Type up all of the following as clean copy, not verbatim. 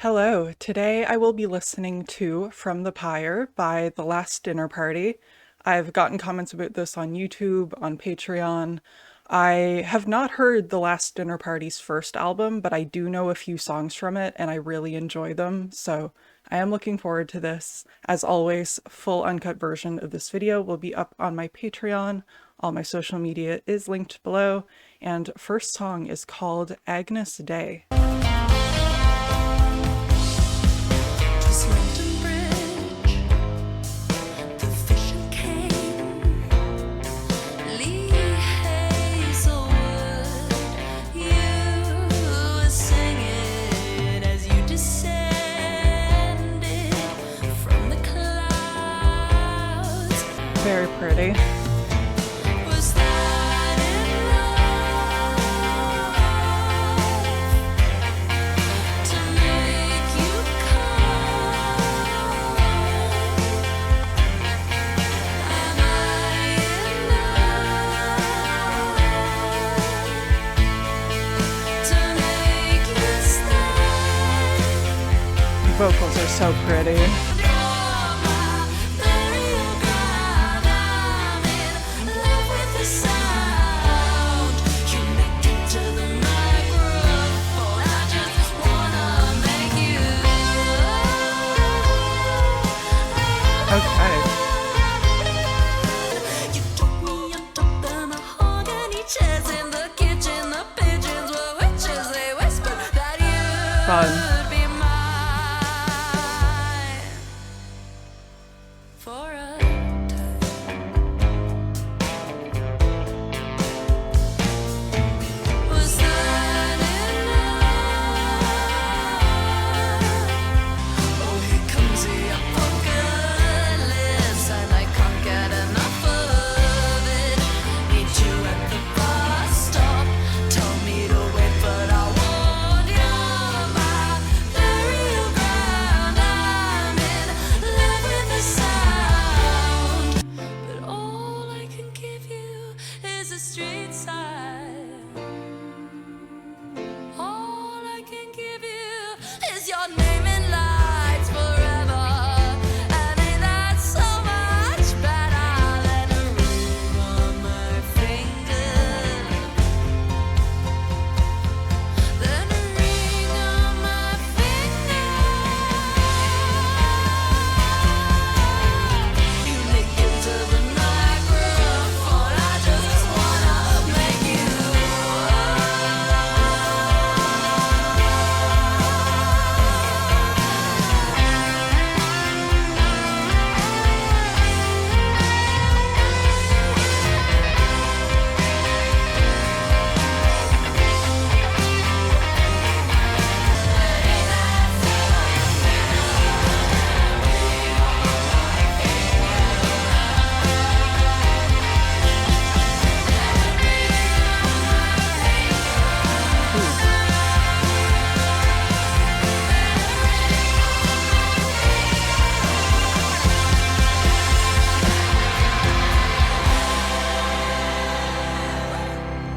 Hello, today I will be listening to From The Pyre by The Last Dinner Party. I've gotten comments about this on YouTube, on Patreon. I have not heard The Last Dinner Party's first album, but I do know a few songs from it and I really enjoy them, so I am looking forward to this. As always, full uncut version of this video will be up on my Patreon. All my social media is linked below, and first song is called Agnus Dei. Very pretty. The vocals are so pretty. Okay. Fun.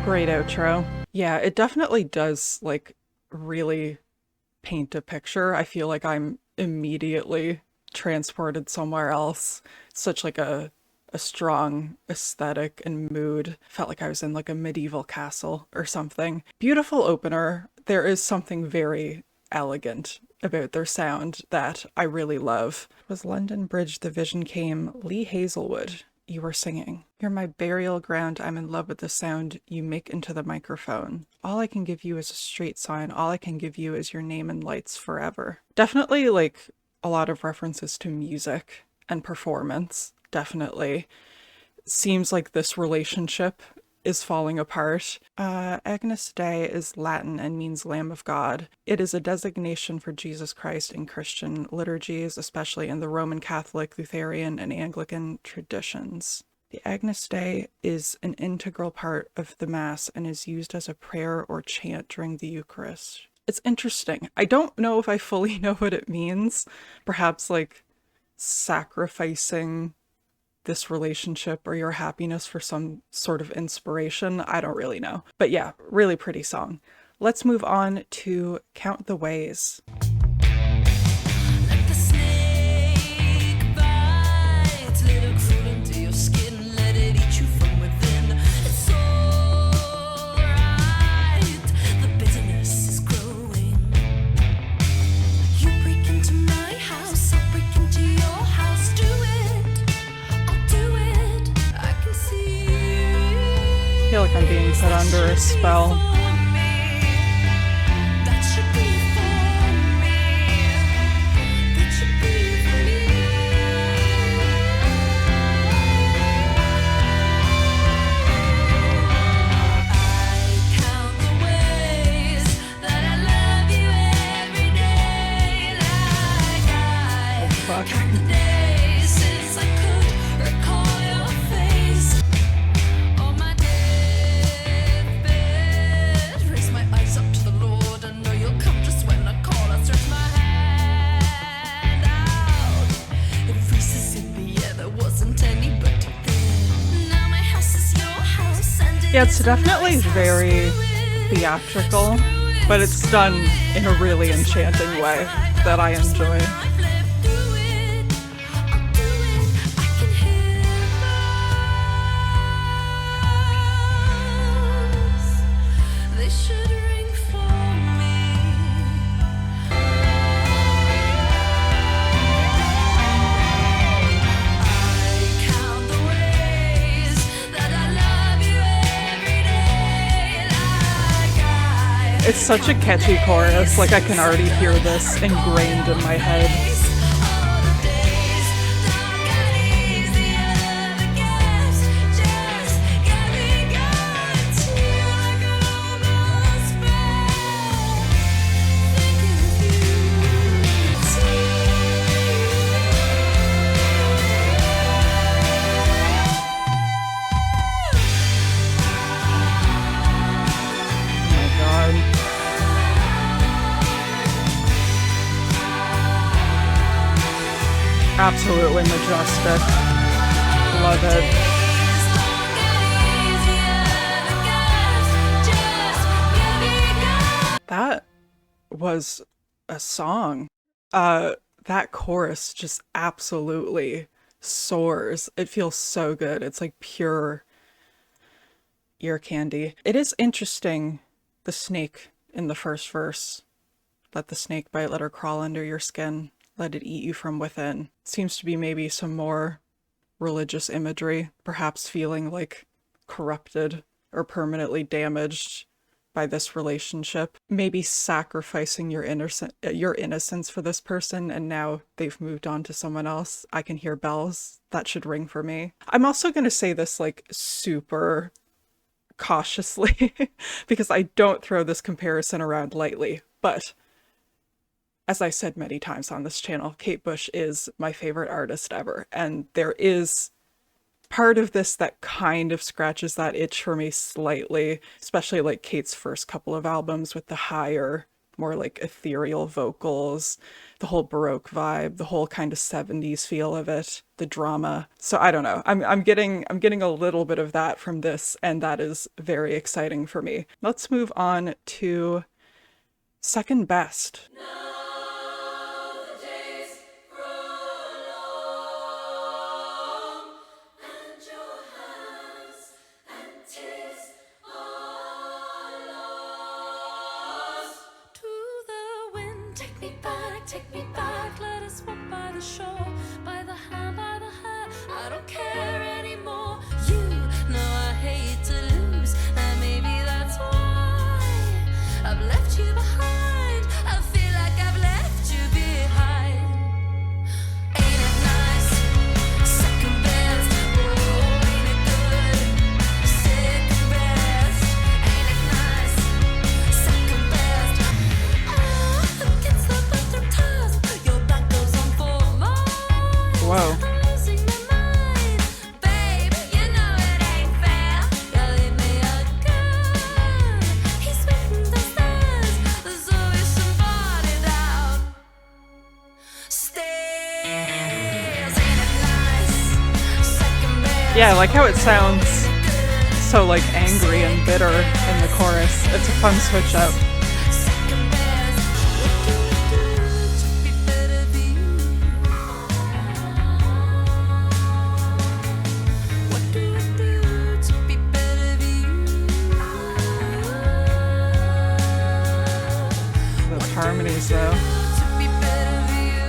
Great outro. Yeah, it definitely does like really paint a picture. I feel like I'm immediately transported somewhere else. Such like a strong aesthetic and mood. Felt like I was in like a medieval castle or something. Beautiful opener. There is something very elegant about their sound that I really love. Was London Bridge the Vision Came, Lee Hazelwood. You were singing. You're my burial ground. I'm in love with the sound you make into the microphone. All I can give you is a straight sign. All I can give you is your name and lights forever. Definitely like a lot of references to music and performance. Definitely. Seems like this relationship is falling apart. Agnus Dei is Latin and means Lamb of God. It is a designation for Jesus Christ in Christian liturgies, especially in the Roman Catholic, Lutheran, and Anglican traditions. The Agnus Dei is an integral part of the Mass and is used as a prayer or chant during the Eucharist. It's interesting. I don't know if I fully know what it means. Perhaps like sacrificing this relationship or your happiness for some sort of inspiration. I don't really know. But yeah, really pretty song. Let's move on to Count the Ways. put under a spell. Yeah, it's definitely very theatrical, but it's done in a really enchanting way that I enjoy. It's such a catchy chorus, like I can already hear this ingrained in my head. Absolutely majestic. Love it. That was a song. That chorus just absolutely soars. It feels so good. It's like pure ear candy. It is interesting, the snake in the first verse. Let the snake bite, let her crawl under your skin. Let it eat you from within. Seems to be maybe some more religious imagery, perhaps feeling like corrupted or permanently damaged by this relationship. Maybe sacrificing your innocence for this person, and now they've moved on to someone else. I can hear bells. That should ring for me. I'm also going to say this like super cautiously because I don't throw this comparison around lightly, but as I said many times on this channel, Kate Bush is my favorite artist ever, and there is part of this that kind of scratches that itch for me slightly, especially like Kate's first couple of albums with the higher, more like ethereal vocals, the whole Baroque vibe, the whole kind of 70s feel of it, the drama. So I don't know, I'm getting a little bit of that from this, and that is very exciting for me. Let's move on to second best. Take me back, let us walk by the shore, by the hand, by the hair. I don't care anymore. You know I hate to lose, and maybe that's why I've left you behind. I feel like I've left you behind. Ain't it nice? Second best. Oh, ain't it good? Second best. Ain't it nice? Second best. Oh, against the bathroom tiles, your back goes on for mine. Whoa. I'm losing my mind, babe. You know it ain't fair. You leave me again. He's written the stairs. There's always somebody down. Stairs, ain't it nice? Second best. Yeah, I like how it sounds so like angry and bitter in the chorus. It's a fun switch up. Second best. What do we do to be better for you? What do we do to be better for you? Those harmonies though. To be better for you.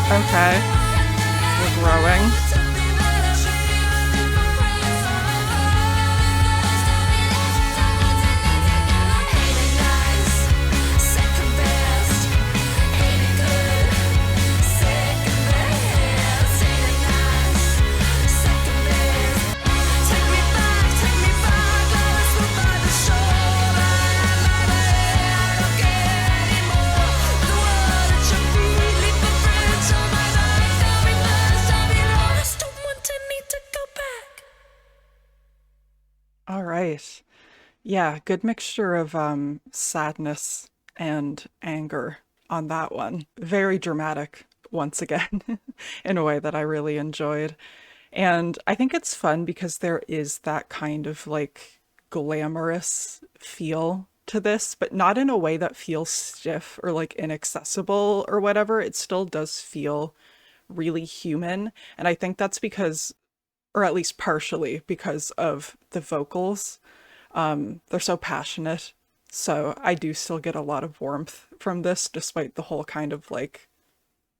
Okay. We're growing. To be better Yeah, good mixture of sadness and anger on that one. Very dramatic once again in a way that I really enjoyed. And I think it's fun because there is that kind of like glamorous feel to this, but not in a way that feels stiff or like inaccessible or whatever. It still does feel really human. And I think that's because, or at least partially because of the vocals. They're so passionate. So I do still get a lot of warmth from this, despite the whole kind of like,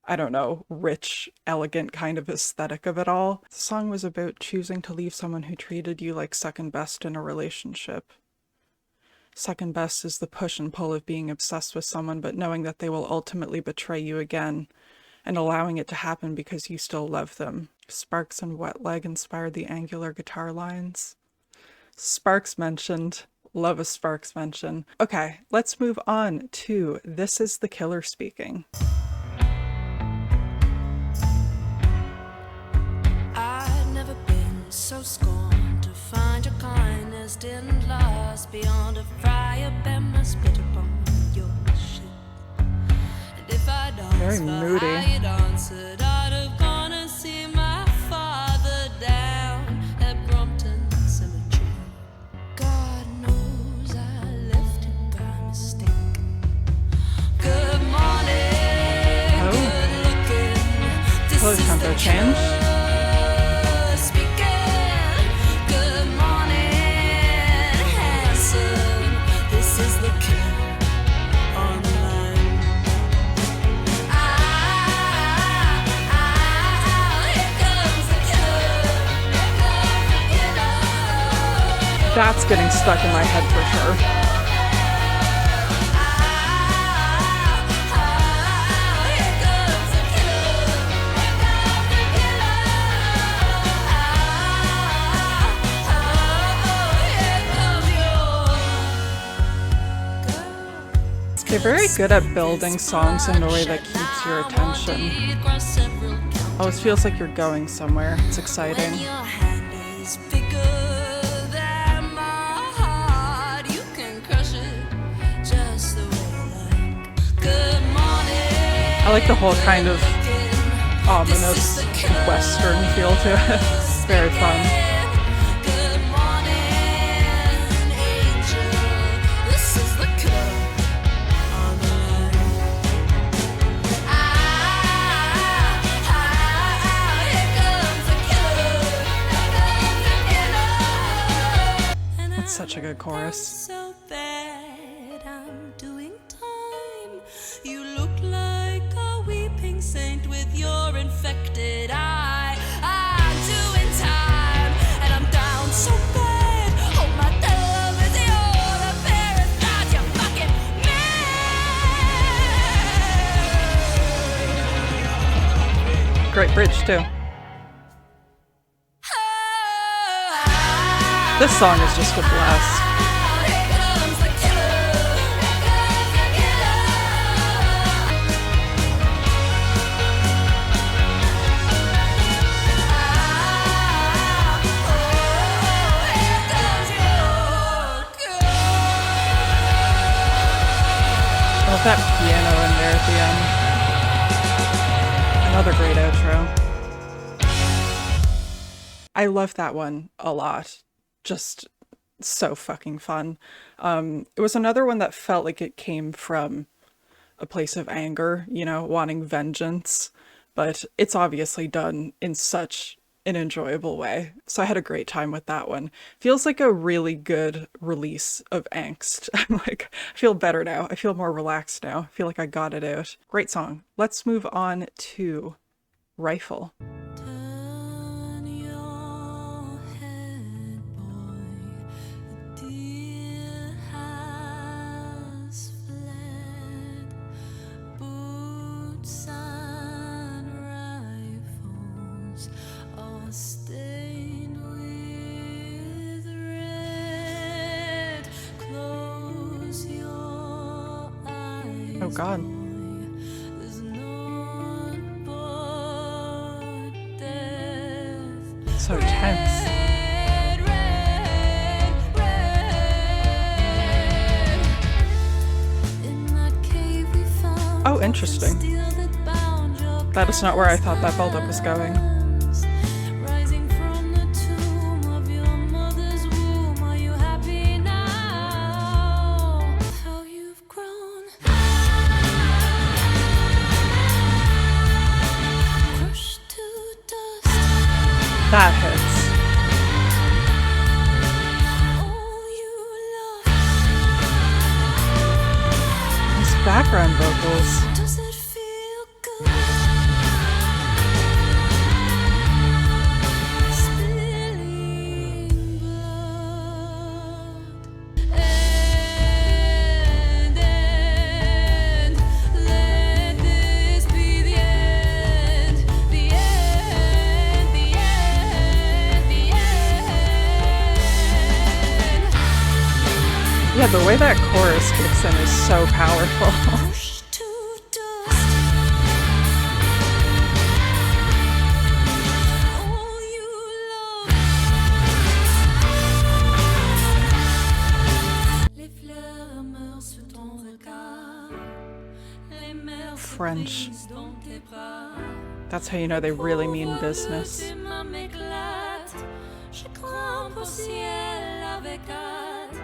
I don't know, rich, elegant kind of aesthetic of it all. The song was about choosing to leave someone who treated you like second best in a relationship. Second best is the push and pull of being obsessed with someone, but knowing that they will ultimately betray you again and allowing it to happen because you still love them. Sparks and Wet Leg inspired the angular guitar lines. Sparks mentioned. Love a Sparks mention. Okay, let's move on to This Is the Killer Speaking. I've never been so scorned to find your kindness didn't last beyond a fryer bend my spit upon your shit. And if I Very moody. I'd answered, I'd have gone and see my father down at Brompton Cemetery. God knows I left him by mistake. Good morning, good looking. This Close is tempo the change. killer speaking. Good morning, handsome. This is the killer on the line. Here comes the killer. Here comes the killer. That's getting stuck in my head for sure. They're very good at building songs in a way that keeps your attention. Always feels like you're going somewhere. It's exciting. I like the whole kind of ominous Western feel to it. It's very fun. Such a good chorus. So bad, I'm doing time. You look like a weeping saint with your infected eye. I'm doing time, and I'm down so bad. Oh, my love is your parasite, you fucking man. Great bridge too. This song is just a blast. I love that piano in there at the end. Another great outro. I love that one a lot. Just so fucking fun. It was another one that felt like it came from a place of anger, you know, wanting vengeance, but it's obviously done in such an enjoyable way. So I had a great time with that one. Feels like a really good release of angst. I'm like, I feel better now. I feel more relaxed now. I feel like I got it out. Great song. Let's move on to Rifle. Turn your head, boy. The deer has fled. Boots and rifles are stained with red. Close your eyes. Oh God. There's none but death. So tense. Red, red, red. Oh, interesting. That is not where I thought that build-up was going. Rising from the tomb of your mother's womb, are you happy now? How you've grown. Crushed to dust. That hits. All you love. These background vocals. Does it feel good? Spilling blood. And let this be the end. The end, the end, the end. Yeah, the way that chorus kicks in is so powerful. Crushed to dust. All you love. Les fleurs meurent sous ton regard. Les mers se French. brisent dans tes bras. That's how you know they really mean business. Tes mains m'éclatent. Je grimpe au ciel avec hâte.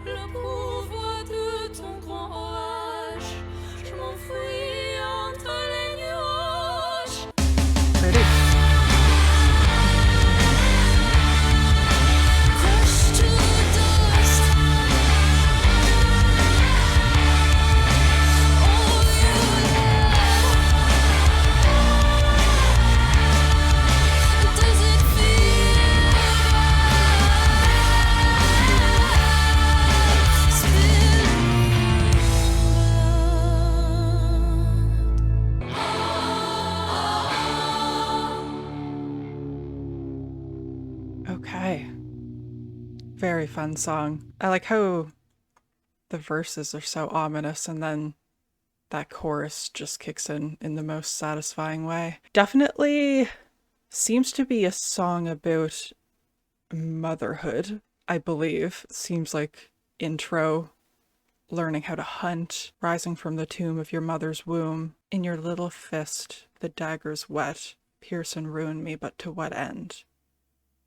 Le pouvoir de ton grand orage. Je m'enfuis entre les nuages. Pretty. Crushed to dust. All you love. Does it feel Okay. Very fun song. I like how the verses are so ominous and then that chorus just kicks in the most satisfying way. Definitely seems to be a song about motherhood, I believe. Seems like intro, learning how to hunt, rising from the tomb of your mother's womb. In your little fist, the dagger's wet, pierce and ruin me, but to what end?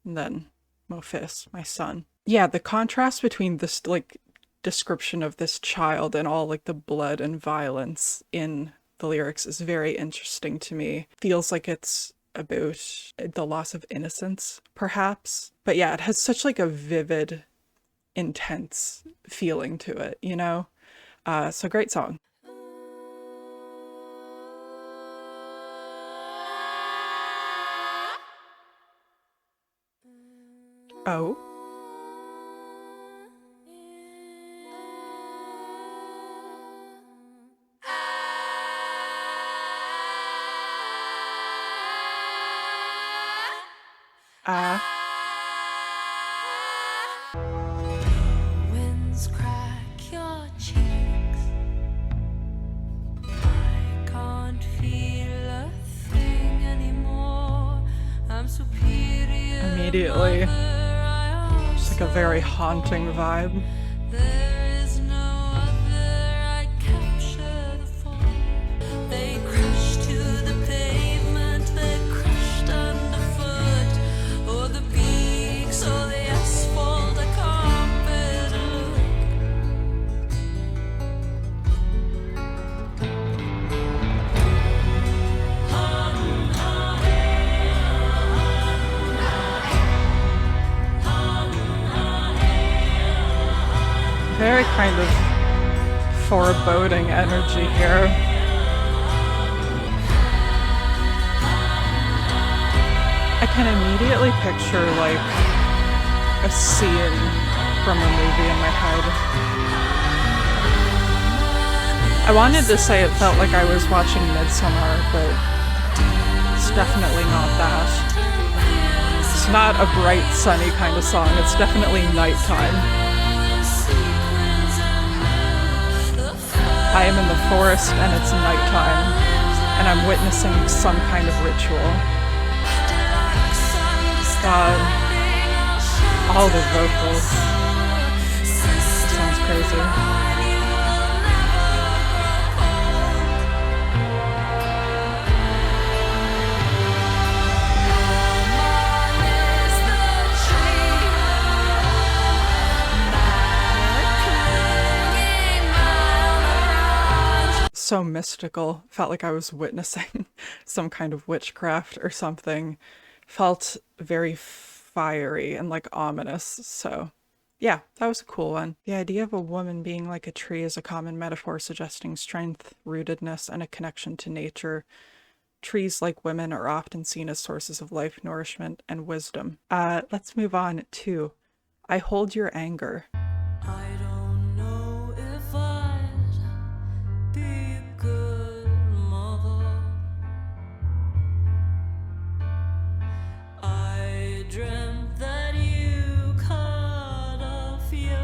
And then, Mophis, my son. Yeah, the contrast between this, like, description of this child and all, like, the blood and violence in the lyrics is very interesting to me. Feels like it's about the loss of innocence, perhaps. But yeah, it has such, like, a vivid, intense feeling to it, you know? So great song. Oh. Winds crack your cheeks. I can't feel a thing anymore. I'm superior. Immediately. Mother, It's like a very haunting vibe. there is no other. I capture the form. They crush to the pavement. They crushed underfoot. Or the peaks, or the asphalt. I can't bear to look. Very kind of foreboding energy here. I can immediately picture like a scene from a movie in my head. I wanted to say it felt like I was watching Midsommar, but it's definitely not that. It's not a bright, sunny kind of song. It's definitely nighttime. I am in the forest and it's nighttime, and I'm witnessing some kind of ritual. God, all the vocals. Sounds crazy. so mystical. Felt like I was witnessing some kind of witchcraft or something. Felt very fiery and like ominous. So yeah, that was a cool one. The idea of a woman being like a tree is a common metaphor suggesting strength, rootedness, and a connection to nature. Trees, like women, are often seen as sources of life, nourishment, and wisdom. Let's move on to I Hold Your Anger. I don't know if I'd be a good mother. I dreamt that you cut off your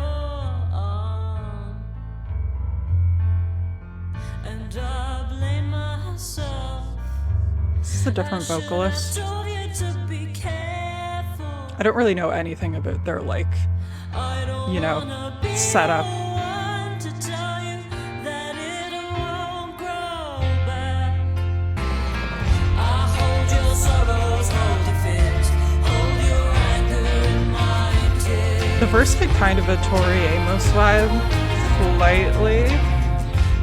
arm, and I blame myself. This is a different vocalist. I don't really know anything about their, like, you know, setup. The verse had kind of a Tori Amos vibe, slightly.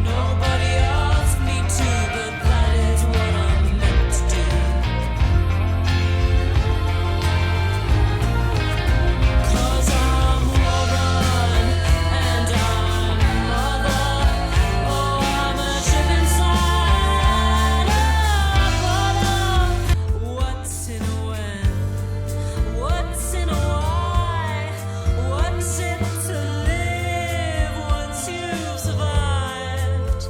Nobody asked me to, but that is what I'm meant to do. 'Cause I'm woman and I'm mother. Oh, I'm a ship inside a bottle. What's in a when? What's in a why? What's it to live once you've survived?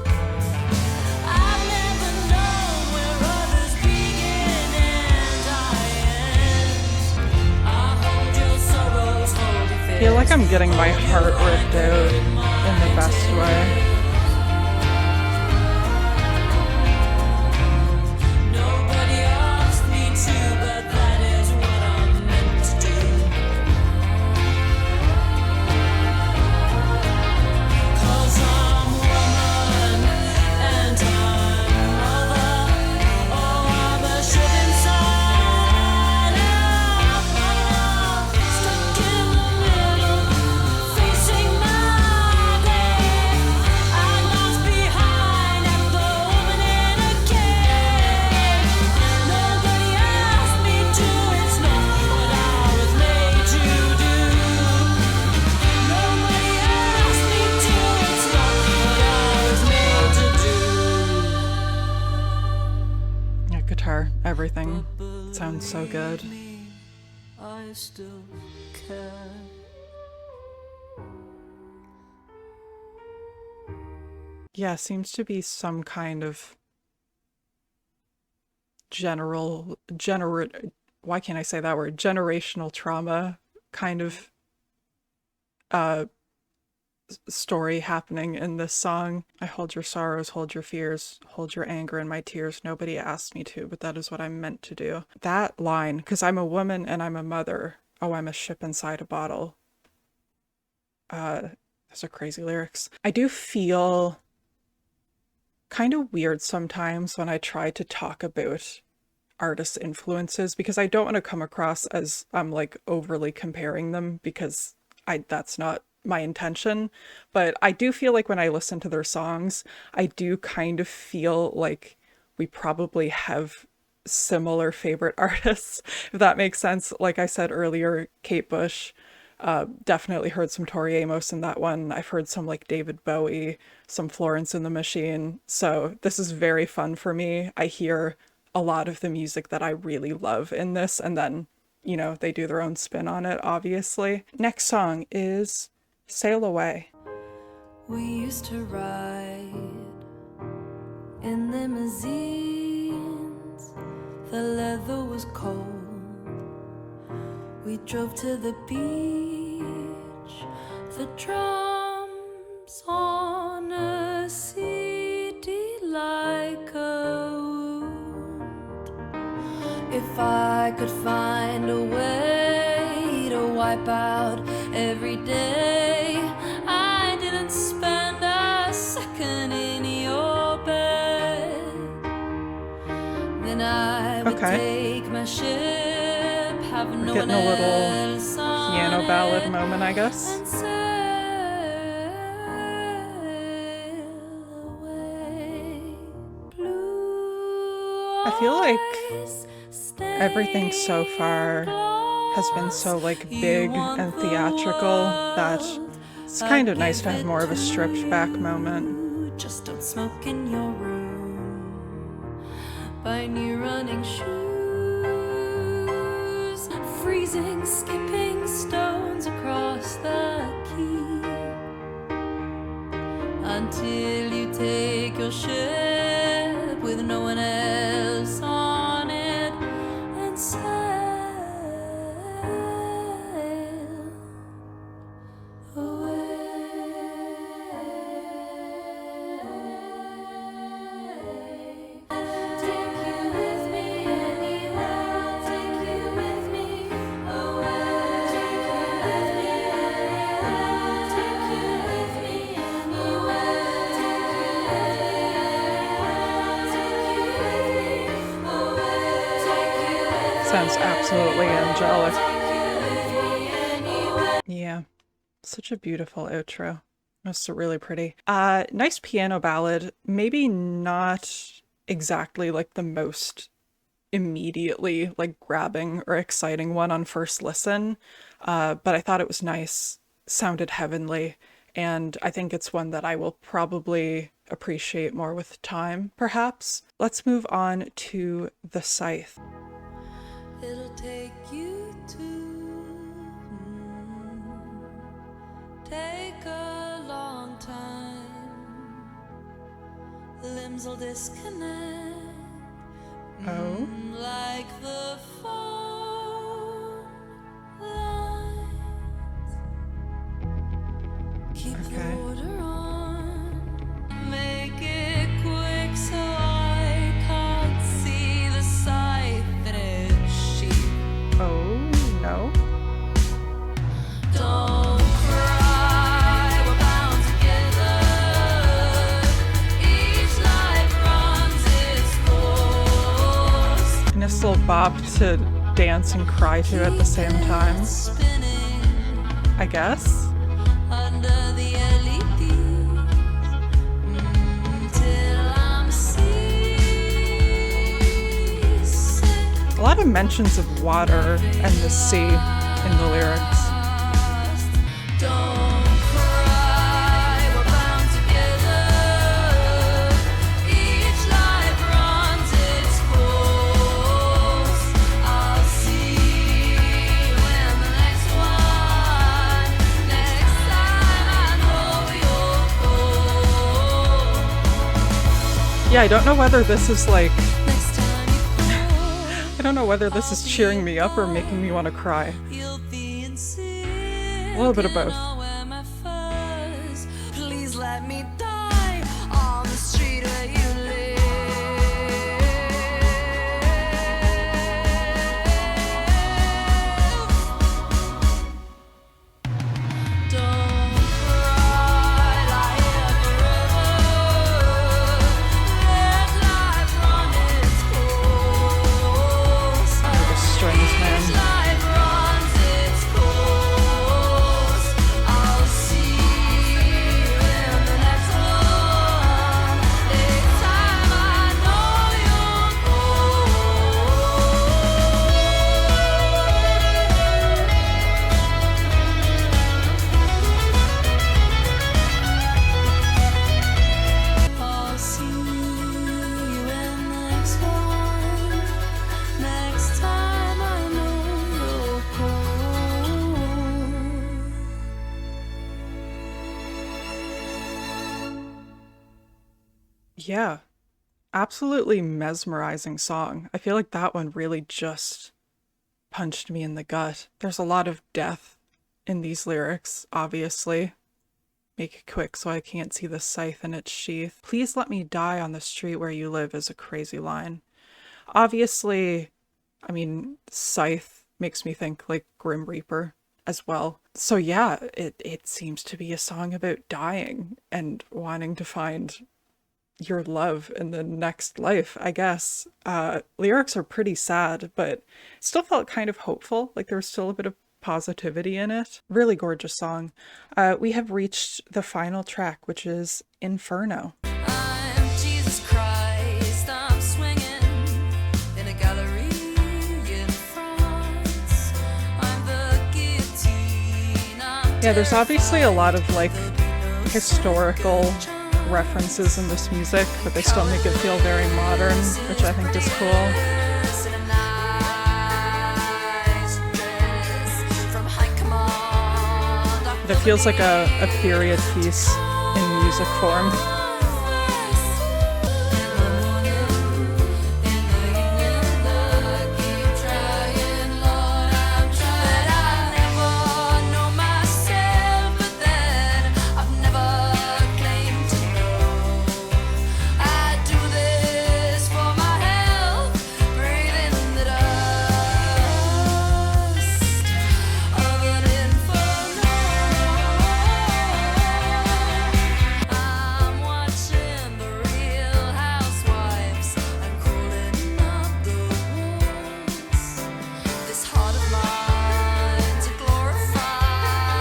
I've never known where others begin and I end. I hold your sorrows, hold your I feel like I'm fears. getting my heart ripped out in the best way. Nobody asked me to, but that is what I'm meant to do. 'Cause I'm woman and I'm mother. Oh, I'm a ship inside a bottle. Stuck in the middle, facing my day. I'm lost behind at the woman in a cage. Nobody asked me to, it's not what I was made to do. Nobody asked me to, it's not what I was made to do. Yeah, guitar, everything. It sounds so good. I still care. Yeah, seems to be some kind of why can't I say that word? Generational trauma kind of story happening in this song. I hold your sorrows, hold your fears, hold your anger and my tears. Nobody asked me to, but that is what I'm meant to do. That line, because I'm a woman and I'm a mother. Oh, I'm a ship inside a bottle. Those are crazy lyrics. I do feel kind of weird sometimes when I try to talk about artists' influences, because I don't want to come across as I'm like overly comparing them, because that's not my intention. But I do feel like when I listen to their songs, I do kind of feel like we probably have similar favorite artists, if that makes sense. Like I said earlier, Kate Bush, definitely heard some Tori Amos in that one. I've heard some like David Bowie, some Florence and the Machine. So this is very fun for me. I hear a lot of the music that I really love in this, and then, you know, they do their own spin on it, obviously. Next song is Sail Away. We used to ride in limousines. The leather was cold. We drove to the beach. The drums on a CD like a wound. If I could find a way to wipe out every day I didn't spend a second in your bed, then I would take my ship, have no Getting a little piano ballad moment, I guess. and sail away. feel like everything so far has been so like big and theatrical that it's kind of nice to have more of a stripped back moment. Just don't smoke in your room. Buy new running shoes. Freezing, skipping stones across the quay until you take your ship with no one else on it and sail away. Take you with me anywhere. Take you with me away. Take you with me anywhere. Take you with me anywhere. Take you with me away. Take you with me. Sounds absolutely angelic. Take you with me anywhere. Yeah, such a beautiful outro. That's really pretty. Nice piano ballad. Maybe not exactly like the most immediately like grabbing or exciting one on first listen, but I thought it was nice, sounded heavenly, and I think it's one that I will probably appreciate more with time, perhaps. Let's move on to the Scythe. It'll take you take a long time. Limbs will disconnect. Oh, Like the phone lines. Keep Okay. the order on. Make it quick so I can't see the scythe in its sheath. oh no. Don't cry, we're bound together. Each life runs its course. Nice little bop to dance and cry to at the same time, Spinning I guess. under the LEDs till I'm seasick. A lot of mentions of water and the sea in the lyrics. Don't cry, we're bound together. Each life runs its course. I'll see you in the next one. Next time I know you'll go. Yeah, I don't know whether this is like, Next time you I don't know whether this is cheering me up or making me want to cry. you'll be in A little bit of both. Please let me die on the street where you live. Don't cry, lie here forever. Let life run its course. Oh, the strings, Each man. life runs its course. I'll see you in the next one. Next time I know you'll go. I'll see you in the next one. Next time I know you'll go. Yeah, absolutely mesmerizing song. I feel like that one really just punched me in the gut. There's a lot of death in these lyrics, obviously. Make it quick so I can't see the scythe in its sheath. Please let me die on the street where you live is a crazy line. Obviously, I mean, scythe makes me think like Grim Reaper as well. So yeah, it seems to be a song about dying and wanting to find your love in the next life, I guess. Lyrics are pretty sad, but still felt kind of hopeful. Like there was still a bit of positivity in it. Really gorgeous song. We have reached the final track, which is Inferno. I'm Jesus Christ, I'm swinging Yeah, there's obviously a lot of like historical references in this music, but they still make it feel very modern, which I think is cool. It feels like a period piece in music form.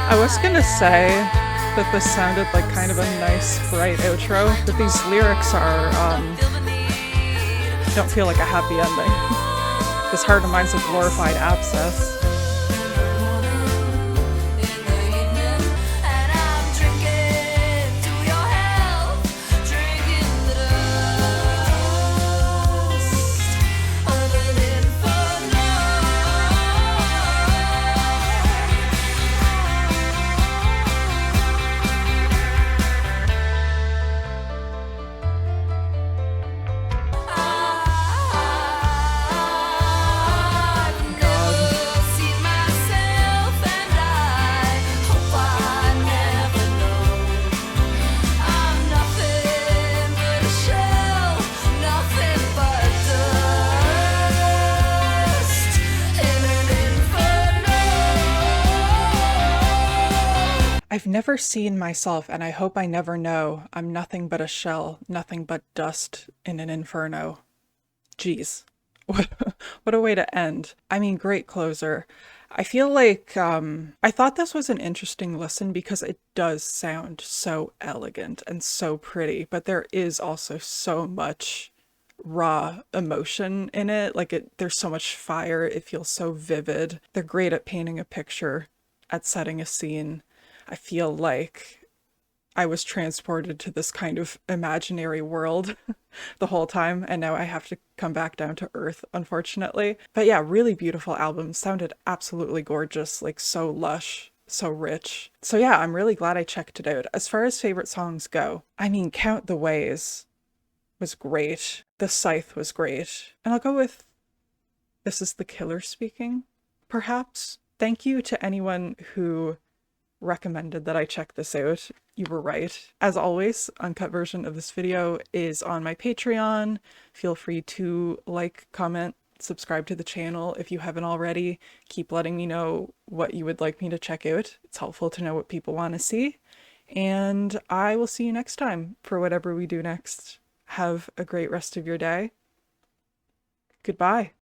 I was gonna say that this sounded like kind of a nice, bright outro, but these lyrics are, don't feel like a happy ending. This heart of mine's a glorified abscess. I've never seen myself, and I hope I never know. I'm nothing but a shell, nothing but dust in an inferno. Jeez. What a way to end. I mean, great closer. I feel like I thought this was an interesting listen because it does sound so elegant and so pretty, but there is also so much raw emotion in it. Like there's so much fire. It feels so vivid. They're great at painting a picture, at setting a scene. I feel like I was transported to this kind of imaginary world the whole time, and now I have to come back down to earth, unfortunately. But yeah, really beautiful album. Sounded absolutely gorgeous, like so lush, so rich. So yeah, I'm really glad I checked it out. As far as favorite songs go, I mean, Count the Ways was great. The Scythe was great. And I'll go with This Is the Killer Speaking, perhaps. Thank you to anyone who recommended that I check this out. You were right. As always, uncut version of this video is on my Patreon. Feel free to like, comment, subscribe to the channel if you haven't already. Keep letting me know what you would like me to check out. It's helpful to know what people want to see. And I will see you next time for whatever we do next. Have a great rest of your day. Goodbye.